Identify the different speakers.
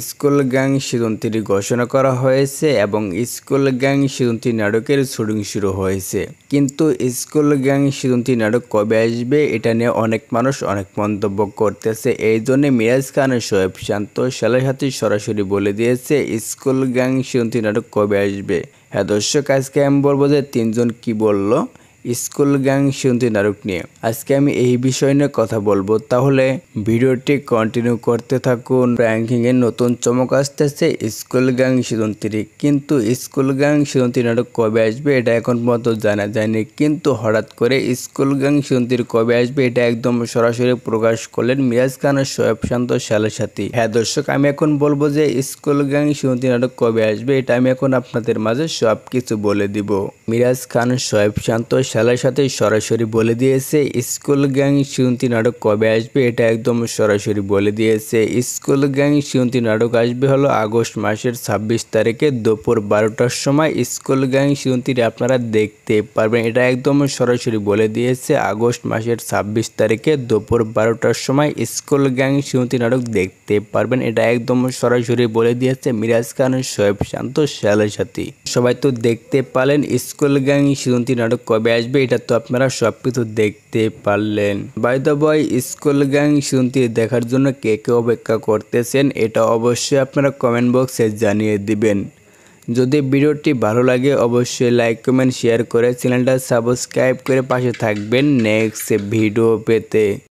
Speaker 1: School gang season 3 ঘোষণা করা হয়েছে এবং স্কুল গ্যাং সিজন 3 নাটকের শুটিং শুরু হয়েছে। কিন্তু স্কুল গ্যাং সিজন 3 নাটক কবে আসবে এটা নিয়ে অনেক মানুষ অনেক মন্তব্য করতেছে। এই জন্য মিরাজ খান ও শোয়েব শান্ত সাথে সরাসরি বলে দিয়েছে স্কুল গ্যাং সিজন 3 নাটক কবে আসবে। হ্যাঁ দর্শক, আজকে আমি বলবো যে তিনজন কি বললো স্কুল গ্যাং সিজন 3 নাটক নিয়ে। আজকে আমি এই বিষয় নিয়ে কথা বলবো, তাহলে ভিডিওটি কন্টিনিউ করতে থাকুন। র্যাঙ্কিং এর নতুন চমক আসতেছে স্কুল গ্যাং সিজন 3, কিন্তু স্কুল গ্যাং সিজন 3 নাটক কবে আসবে এটা এখন পর্যন্ত জানা যায়নি। কিন্তু হঠাৎ করে স্কুল গ্যাং সিজন 3 কবে আসবে এটা একদম সরাসরি প্রকাশ করলেন মিরাজ খান ও শোয়েব শান্ত সালের সাথে। হ্যাঁ দর্শক, আমি এখন বলবো যে স্কুল গ্যাং সিজন 3 নাটক কবে আসবে এটা আমি এখন আপনাদের মাঝে সবকিছু বলে দিব। মিরাজ খান শোয়েব শান্ত সালের সাথে সরাসরি বলে দিয়েছে স্কুল গ্যাং সিজন 3 নাটক কবে আসবে এটা একদম সরাসরি বলে দিয়েছে। স্কুল গ্যাং সিজন 3 নাটক আসবে হলো আগস্ট মাসের 26 তারিখে দুপুর 12টার সময়। স্কুল গ্যাং সিজন 3 আপনারা দেখতে পারবেন, এটা একদম সরাসরি বলে দিয়েছে আগস্ট মাসের 26 তারিখে দুপুর 12টার সময় স্কুল গ্যাং সিজন 3 নাটক দেখতে পারবেন, এটা একদম সরাসরি বলে দিয়েছে মিরাজ খান শোয়েব শান্ত সালের সাথে। সবাই তো দেখতে পারলেন স্কুল গ্যাং সিজন 3 নাটক কবে আসবে, এটা তো আপনারা সবকিছু দেখতে পারলেন। By the way, school gang season 3 দেখার জন্য কে কে অপেক্ষা করতেছেন এটা অবশ্যই আপনারা কমেন্ট বক্সে জানিয়ে দিবেন। যদি ভিডিওটি ভালো লাগে অবশ্যই লাইক কমেন্ট শেয়ার করে চ্যানেলটা সাবস্ক্রাইব করে পাশে থাকবেন নেক্সট ভিডিও পেতে।